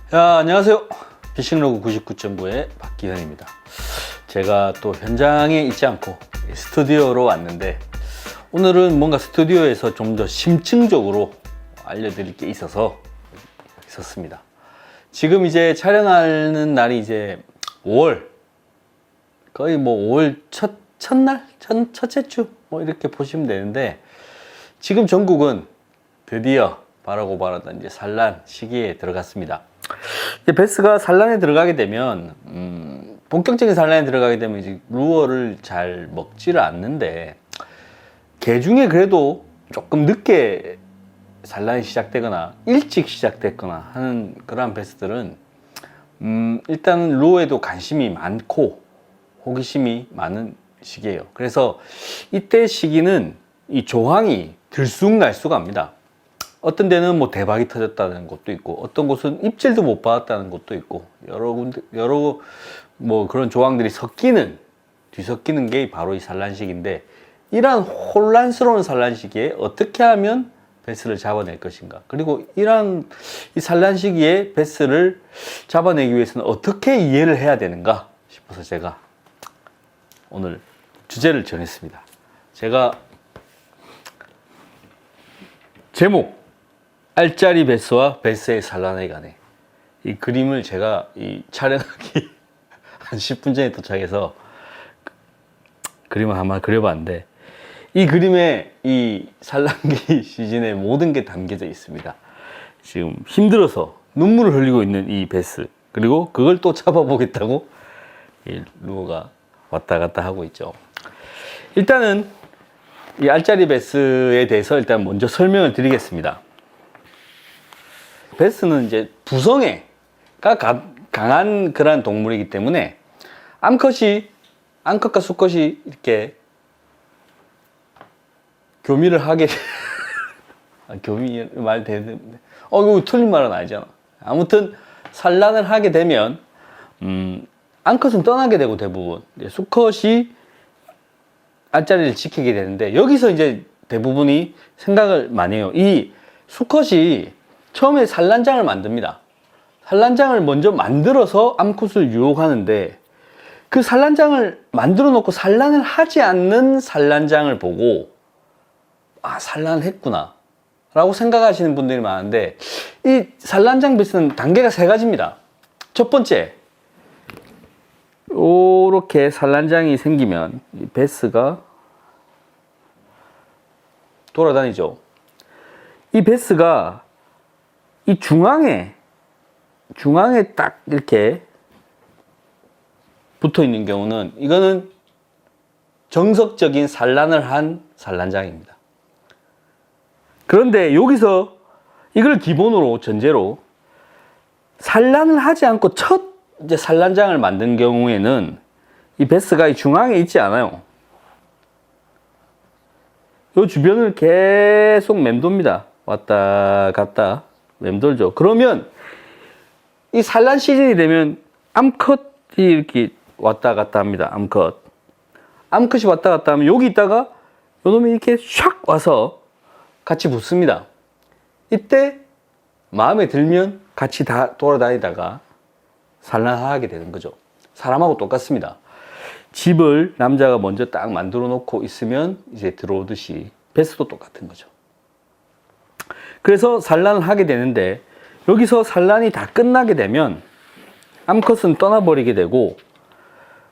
안녕하세요. 피싱로그 99.9의 박기현입니다. 제가 또 현장에 있지 않고 스튜디오로 왔는데, 오늘은 뭔가 스튜디오에서 좀 더 심층적으로 알려드릴 게 있어서 있었습니다. 지금 이제 촬영하는 날이 이제 5월, 거의 뭐 5월 첫날? 첫째 주? 뭐 이렇게 보시면 되는데, 지금 전국은 드디어 바라고 바라던 이제 산란 시기에 들어갔습니다. 이제 베스가 산란에 들어가게 되면, 본격적인 산란에 들어가게 되면 이제 루어를 잘 먹지를 않는데, 개 중에 그래도 조금 늦게 산란이 시작되거나 일찍 시작됐거나 하는 그러한 베스들은 일단 루어에도 관심이 많고 호기심이 많은 시기예요. 그래서 이때 시기는 이 조항이 들쑥날쑥합니다. 어떤 데는 뭐 대박이 터졌다는 곳도 있고, 어떤 곳은 입질도 못 받았다는 곳도 있고, 여러 뭐 그런 조항들이 뒤섞이는 게 바로 이 산란 시기인데, 이러한 혼란스러운 산란 시기에 어떻게 하면 베스를 잡아낼 것인가, 그리고 이러한 이 산란 시기에 베스를 잡아내기 위해서는 어떻게 이해를 해야 되는가 싶어서 제가 오늘 주제를 정했습니다. 제가 제목, 알짜리 베스와 베스의 산란에 관해, 이 그림을 제가 이 촬영하기 한 10분 전에 도착해서 그림을 한번 그려봤는데, 이 그림에 이 산란기 시즌의 모든 게 담겨져 있습니다. 지금 힘들어서 눈물을 흘리고 있는 이 베스, 그리고 그걸 또 잡아보겠다고 이 루어가 왔다 갔다 하고 있죠. 일단은 이 알짜리 베스에 대해서 일단 먼저 설명을 드리겠습니다. 베스는 이제 부성애가 강한 그런 동물이기 때문에 암컷과 수컷이 이렇게 교미를 하게 교미 말 되는데, 이거 틀린 말은 아니잖아. 아무튼 산란을 하게 되면 암컷은 떠나게 되고, 대부분 수컷이 알짜리를 지키게 되는데, 여기서 이제 대부분이 생각을 많이 해요. 이 수컷이 처음에 산란장을 만듭니다. 산란장을 먼저 만들어서 암컷을 유혹하는데, 그 산란장을 만들어 놓고 산란을 하지 않는 산란장을 보고, 산란을 했구나 라고 생각하시는 분들이 많은데, 이 산란장 베스는 단계가 3가지입니다. 첫 번째, 이렇게 산란장이 생기면 이 베스가 돌아다니죠. 이 베스가 이 중앙에 딱 이렇게 붙어 있는 경우는, 이거는 정석적인 산란을 한 산란장입니다. 그런데 여기서 이걸 기본으로 전제로 산란을 하지 않고 첫 이제 산란장을 만든 경우에는 이 베스가 이 중앙에 있지 않아요. 이 주변을 계속 맴돕니다. 왔다 갔다 맴돌죠. 그러면 이 산란 시즌이 되면 암컷이 이렇게 왔다 갔다 합니다. 암컷이 왔다 갔다 하면 여기 있다가 요놈이 이렇게 샥 와서 같이 붙습니다. 이때 마음에 들면 같이 다 돌아다니다가 산란하게 되는 거죠. 사람하고 똑같습니다. 집을 남자가 먼저 딱 만들어 놓고 있으면 이제 들어오듯이 베스도 똑같은 거죠. 그래서 산란을 하게 되는데, 여기서 산란이 다 끝나게 되면 암컷은 떠나버리게 되고,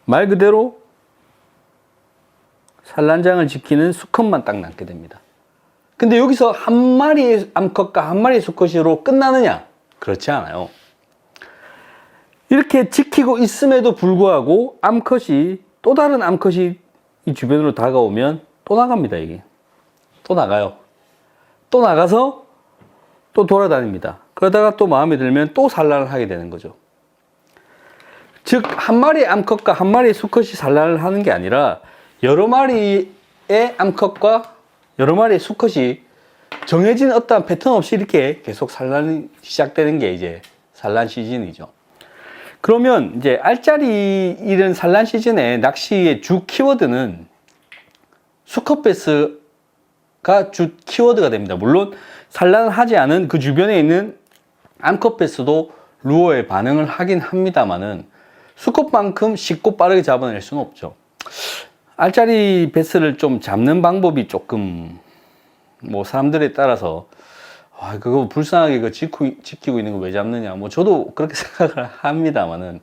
말 그대로 산란장을 지키는 수컷만 딱 남게 됩니다. 근데 여기서 한 마리의 암컷과 한 마리의 수컷으로 끝나느냐? 그렇지 않아요. 이렇게 지키고 있음에도 불구하고 또 다른 암컷이 이 주변으로 다가오면 또 나갑니다. 이게 또 나가요. 또 나가서 또 돌아다닙니다. 그러다가 또 마음에 들면 또 산란을 하게 되는 거죠. 즉, 한 마리의 암컷과 한 마리의 수컷이 산란을 하는 게 아니라, 여러 마리의 암컷과 여러 마리의 수컷이 정해진 어떠한 패턴 없이 이렇게 계속 산란이 시작되는 게 이제 산란 시즌이죠. 그러면 이제 알짜리 이런 산란 시즌에 낚시의 주 키워드는 수컷 베스가 주 키워드가 됩니다. 물론 산란을 하지 않은 그 주변에 있는 암컷 베스도 루어에 반응을 하긴 합니다만은 수컷만큼 쉽고 빠르게 잡아낼 수는 없죠. 알짜리 베스를 좀 잡는 방법이 조금 뭐 사람들에 따라서 그거 불쌍하게 그 지키고 있는 거 왜 잡느냐, 뭐 저도 그렇게 생각을 합니다만은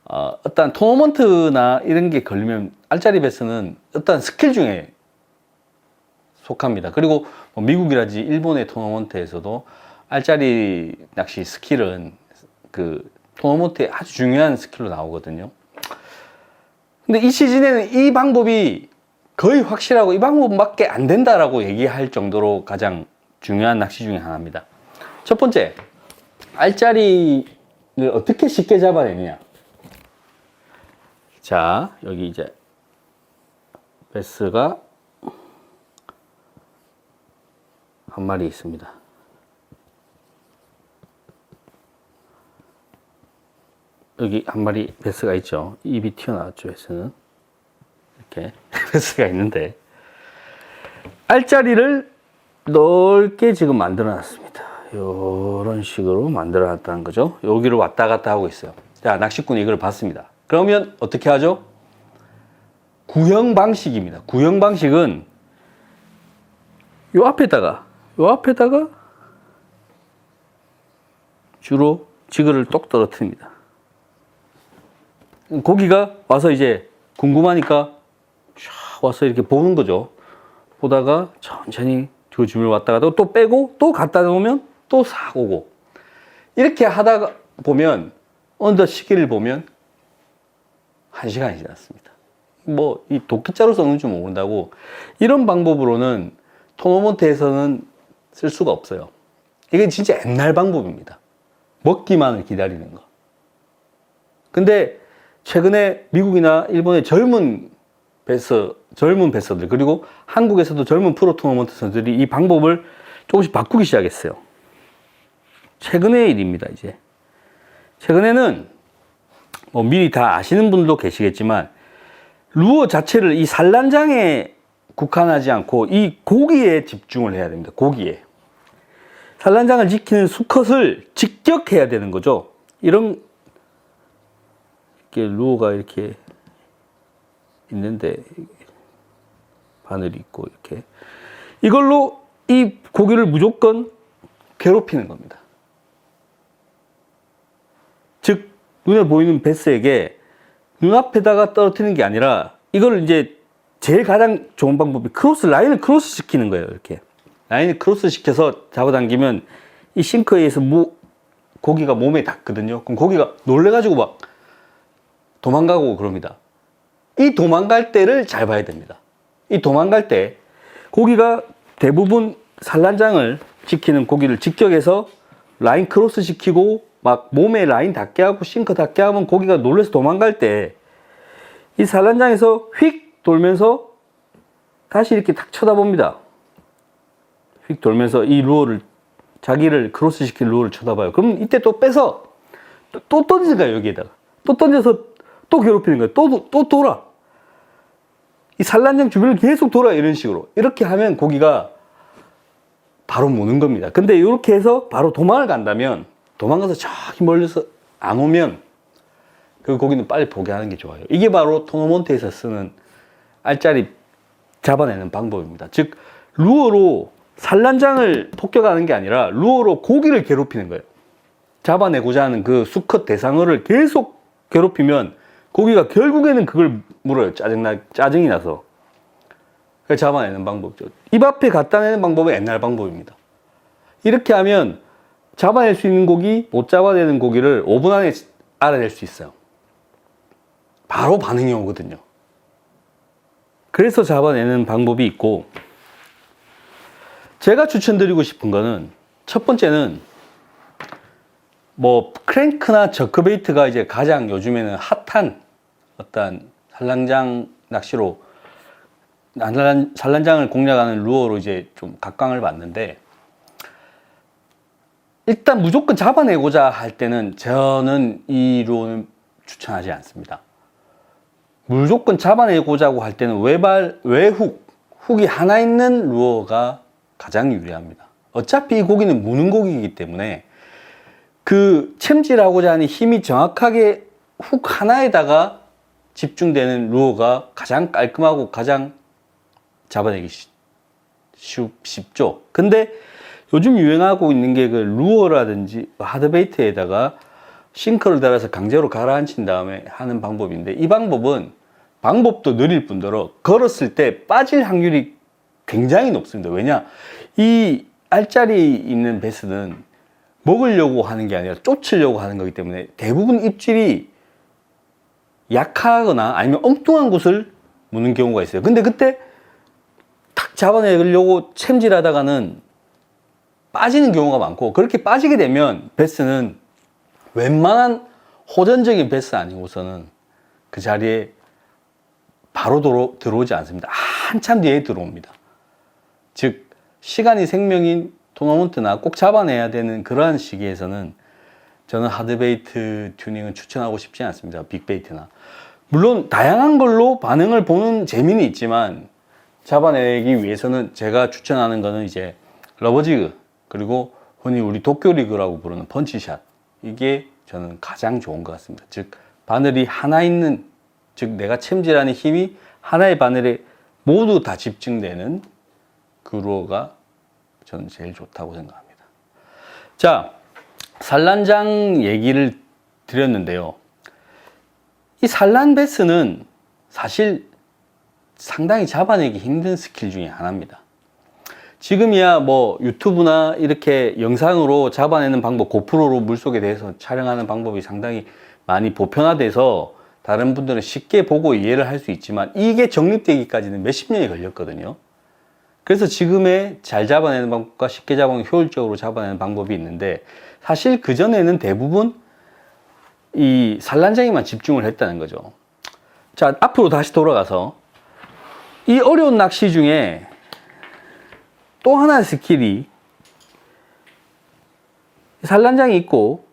어떤 토너먼트나 이런 게 걸리면 알짜리 베스는 어떤 스킬 중에 속합니다. 그리고 뭐 미국이라든지 일본의 토너먼트에서도 알짜리 낚시 스킬은 그 토너먼트에 아주 중요한 스킬로 나오거든요. 근데 이 시즌에는 이 방법이 거의 확실하고 이 방법밖에 안 된다라고 얘기할 정도로 가장 중요한 낚시 중에 하나입니다. 첫 번째, 알짜리를 어떻게 쉽게 잡아내느냐. 자, 여기 이제 베스가 한 마리 있습니다. 여기 한 마리 베스가 있죠. 입이 튀어나왔죠, 베스는. 이렇게 베스가 있는데, 알짜리를 넓게 지금 만들어 놨습니다. 이런 식으로 만들어 놨다는 거죠. 여기를 왔다 갔다 하고 있어요. 자, 낚시꾼이 이걸 봤습니다. 그러면 어떻게 하죠? 구형 방식입니다. 구형 방식은 요 앞에다가 주로 지그를 똑 떨어뜨립니다. 고기가 와서 이제 궁금하니까 쫙 와서 이렇게 보는 거죠. 보다가 천천히 그 주물 왔다가 또 빼고 또 갖다 놓으면 또 싹 오고, 이렇게 하다가 보면 언더 시기를 보면 1시간이 지났습니다. 뭐 이 도끼자루 썩는 줄 모른다고 이런 방법으로는 토너먼트에서는 쓸 수가 없어요. 이게 진짜 옛날 방법입니다. 먹기만을 기다리는 거. 근데 최근에 미국이나 일본의 젊은 베서들, 그리고 한국에서도 젊은 프로 토너먼트 선수들이 이 방법을 조금씩 바꾸기 시작했어요. 최근의 일입니다, 이제. 최근에는 뭐 미리 다 아시는 분들도 계시겠지만, 루어 자체를 이 산란장에 국한하지 않고 이 고기에 집중을 해야 됩니다. 고기에. 산란장을 지키는 수컷을 직격해야 되는 거죠. 이런 이렇게 루어가 이렇게 있는데 바늘이 있고 이렇게, 이걸로 이 고기를 무조건 괴롭히는 겁니다. 즉 눈에 보이는 베스에게 눈앞에다가 떨어뜨리는 게 아니라, 이걸 이제 제일 가장 좋은 방법이 라인을 크로스 시키는 거예요. 이렇게 라인을 크로스 시켜서 잡아당기면 이 싱크에 의해서 고기가 몸에 닿거든요. 그럼 고기가 놀래가지고 막 도망가고 그럽니다. 이 도망갈 때를 잘 봐야 됩니다. 이 도망갈 때 고기가 대부분 산란장을 지키는 고기를 직격해서 라인 크로스 시키고 막 몸에 라인 닿게 하고 싱크 닿게 하면 고기가 놀래서 도망갈 때 이 산란장에서 휙 돌면서 다시 이렇게 탁 쳐다봅니다. 휙 돌면서 이 루어를, 자기를 크로스 시킨 루어를 쳐다봐요. 그럼 이때 또 빼서 또 던지는 거예요. 여기에다가 또 던져서 또 괴롭히는 거예요. 또 돌아. 이 산란장 주변을 계속 돌아. 이런 식으로. 이렇게 하면 고기가 바로 무는 겁니다. 근데 이렇게 해서 바로 도망을 간다면, 도망가서 저기 멀리서 안 오면 그 고기는 빨리 포기하는 게 좋아요. 이게 바로 토너먼트에서 쓰는 알짜리 잡아내는 방법입니다. 즉 루어로 산란장을 폭격하는 게 아니라 루어로 고기를 괴롭히는 거예요. 잡아내고자 하는 그 수컷 대상어를 계속 괴롭히면 고기가 결국에는 그걸 물어요. 짜증이 나서. 잡아내는 방법이죠. 입 앞에 갖다 내는 방법은 옛날 방법입니다. 이렇게 하면 잡아낼 수 있는 고기, 못 잡아내는 고기를 5분 안에 알아낼 수 있어요. 바로 반응이 오거든요. 그래서 잡아내는 방법이 있고, 제가 추천드리고 싶은 거는, 첫 번째는 뭐 크랭크나 저크베이트가 이제 가장 요즘에는 핫한 어떤 산란장 낚시로, 산란장을 공략하는 루어로 이제 좀 각광을 받는데, 일단 무조건 잡아내고자 할 때는 저는 이 루어는 추천하지 않습니다. 무조건 잡아내고자 할 때는 훅이 하나 있는 루어가 가장 유리합니다. 어차피 이 고기는 무는 고기이기 때문에 그 챔질하고자 하는 힘이 정확하게 훅 하나에다가 집중되는 루어가 가장 깔끔하고 가장 잡아내기 쉽죠. 근데 요즘 유행하고 있는 게 그 루어라든지 하드베이트에다가 싱크를 달아서 강제로 가라앉힌 다음에 하는 방법인데, 이 방법도 느릴 뿐더러 걸었을 때 빠질 확률이 굉장히 높습니다. 왜냐? 이 알짜리 있는 베스는 먹으려고 하는 게 아니라 쫓으려고 하는 거기 때문에 대부분 입질이 약하거나 아니면 엉뚱한 곳을 무는 경우가 있어요. 근데 그때 탁 잡아내려고 챔질하다가는 빠지는 경우가 많고, 그렇게 빠지게 되면 베스는 웬만한 호전적인 베스 아니고서는 그 자리에 바로 들어오지 않습니다. 한참 뒤에 들어옵니다. 즉 시간이 생명인 토너먼트나 꼭 잡아내야 되는 그러한 시기에서는 저는 하드베이트 튜닝은 추천하고 싶지 않습니다. 빅베이트나. 물론 다양한 걸로 반응을 보는 재미는 있지만 잡아내기 위해서는 제가 추천하는 거는 이제 러버지그, 그리고 흔히 우리 도쿄리그라고 부르는 펀치샷, 이게 저는 가장 좋은 것 같습니다. 즉 바늘이 하나 있는, 즉 내가 챔질하는 힘이 하나의 바늘에 모두 다 집중되는 그 루어가 저는 제일 좋다고 생각합니다. 자, 산란장 얘기를 드렸는데요. 이 산란 베스는 사실 상당히 잡아내기 힘든 스킬 중에 하나입니다. 지금이야 뭐 유튜브나 이렇게 영상으로 잡아내는 방법, 고프로로 물속에 대해서 촬영하는 방법이 상당히 많이 보편화돼서 다른 분들은 쉽게 보고 이해를 할 수 있지만, 이게 정립되기까지는 몇십 년이 걸렸거든요. 그래서 지금의 잘 잡아내는 방법과 쉽게 잡아내는, 효율적으로 잡아내는 방법이 있는데, 사실 그전에는 대부분 이 산란장에만 집중을 했다는 거죠. 자, 앞으로 다시 돌아가서 이 어려운 낚시 중에 또 하나의 스킬이, 산란장이 있고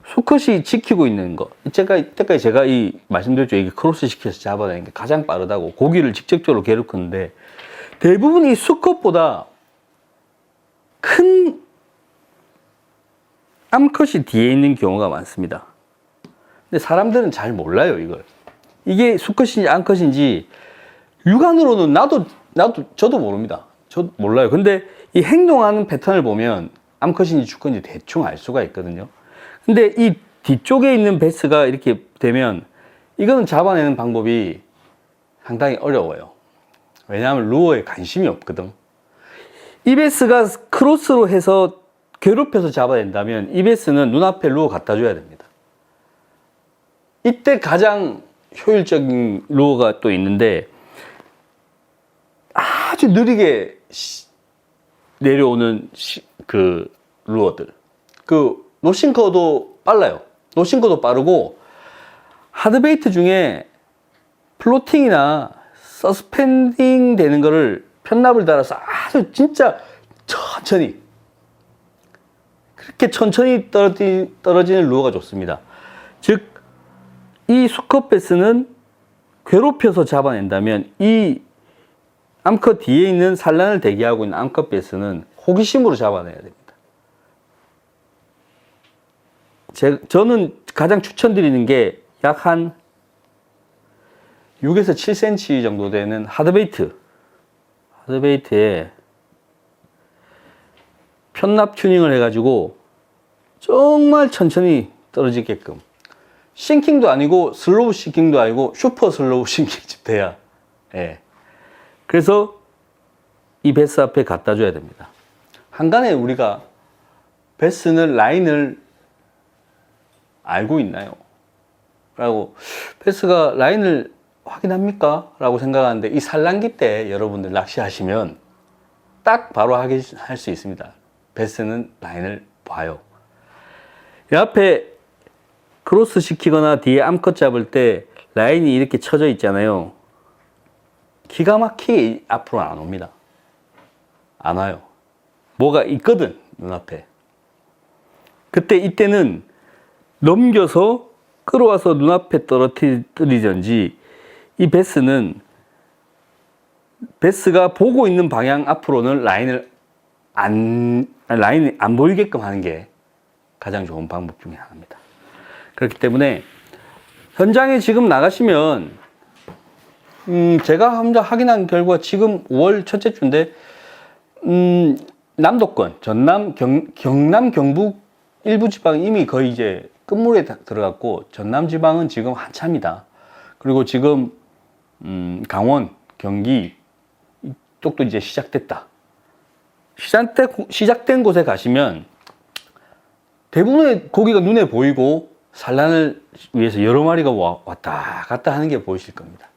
수컷이 지키고 있는 거. 이때까지 제가 말씀드렸죠. 이게 크로스 시켜서 잡아내는 게 가장 빠르다고. 고기를 직접적으로 괴롭히는데 대부분 이 수컷보다 큰 암컷이 뒤에 있는 경우가 많습니다. 근데 사람들은 잘 몰라요, 이걸. 이게 수컷인지 암컷인지 육안으로는 저도 모릅니다. 저도 몰라요. 근데 이 행동하는 패턴을 보면 암컷인지 수컷인지 대충 알 수가 있거든요. 근데 이 뒤쪽에 있는 베스가 이렇게 되면 이거는 잡아내는 방법이 상당히 어려워요. 왜냐하면 루어에 관심이 없거든. 이 베스가 크로스로 해서 괴롭혀서 잡아낸다면 이 베스는 눈앞에 루어 갖다 줘야 됩니다. 이때 가장 효율적인 루어가 또 있는데, 아주 느리게 내려오는 그 루어들. 그 노싱커도 빨라요. 노싱커도 빠르고, 하드베이트 중에 플로팅이나 서스펜딩 되는 거를 편납을 달아서 아주 진짜 천천히, 그렇게 천천히 떨어지는 루어가 좋습니다. 즉, 이 수컷 베스는 괴롭혀서 잡아낸다면 이 암컷 뒤에 있는 산란을 대기하고 있는 암컷 베스는 호기심으로 잡아내야 됩니다. 저는 가장 추천드리는 게 약 한 6에서 7cm 정도 되는 하드베이트에 편납 튜닝을 해가지고 정말 천천히 떨어지게끔, 싱킹도 아니고 슬로우 싱킹도 아니고 슈퍼 슬로우 싱킹쯤 돼야, 예. 그래서 이 베스 앞에 갖다 줘야 됩니다. 한간에 우리가 베스는 라인을 알고 있나요? 라고, 베스가 라인을 확인합니까? 라고 생각하는데, 이 산란기 때 여러분들 낚시하시면 딱 바로 할 수 있습니다. 베스는 라인을 봐요. 이 앞에 크로스 시키거나 뒤에 암컷 잡을 때 라인이 이렇게 쳐져 있잖아요. 기가 막히게 앞으로 안 옵니다. 안 와요. 뭐가 있거든, 눈앞에. 이때는 넘겨서 끌어와서 눈앞에 떨어뜨리든지, 이 베스가 보고 있는 방향 앞으로는 라인이 안 보이게끔 하는 게 가장 좋은 방법 중에 하나입니다. 그렇기 때문에 현장에 지금 나가시면 제가 혼자 확인한 결과 지금 5월 첫째 주인데 남도권, 전남, 경남, 경북 일부 지방은 이미 거의 이제 끝물에 들어갔고 전남 지방은 지금 한참이다. 그리고 지금 강원, 경기 이쪽도 이제 시작됐다. 시작된 곳에 가시면 대부분의 고기가 눈에 보이고 산란을 위해서 여러 마리가 왔다 갔다 하는 게 보이실 겁니다.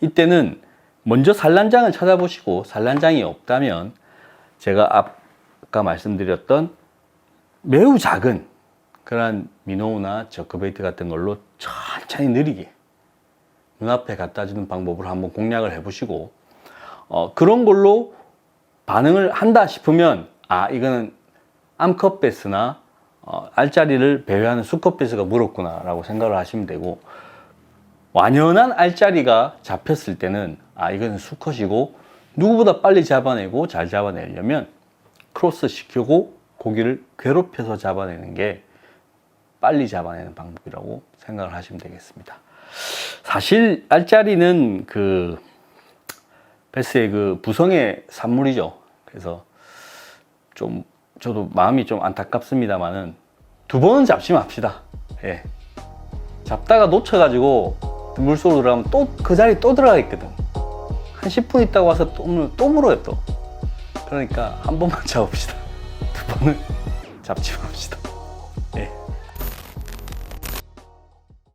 이때는 먼저 산란장을 찾아보시고 산란장이 없다면 제가 아까 말씀드렸던 매우 작은 그런 미노우나 저크베이트 같은 걸로 천천히 느리게 눈앞에 갖다 주는 방법을 한번 공략을 해보시고 그런 걸로 반응을 한다 싶으면 이거는 암컷 베스나 알짜리를 배회하는 수컷 베스가 물었구나 라고 생각을 하시면 되고, 완연한 알짜리가 잡혔을 때는 이거는 수컷이고 누구보다 빨리 잡아내고 잘 잡아내려면 크로스 시키고 고기를 괴롭혀서 잡아내는 게 빨리 잡아내는 방법이라고 생각을 하시면 되겠습니다. 사실 알짜리는 그 베스의 그 부성의 산물이죠. 그래서 좀 저도 마음이 좀 안타깝습니다만은 2번은 잡지 맙시다. 예. 잡다가 놓쳐가지고 물속으로 들어가면 또 그 자리 또 들어가 있거든. 한 10분 있다가 와서 또 물어요 또. 그러니까 한 번만 잡읍시다. 2번은 잡지 맙시다.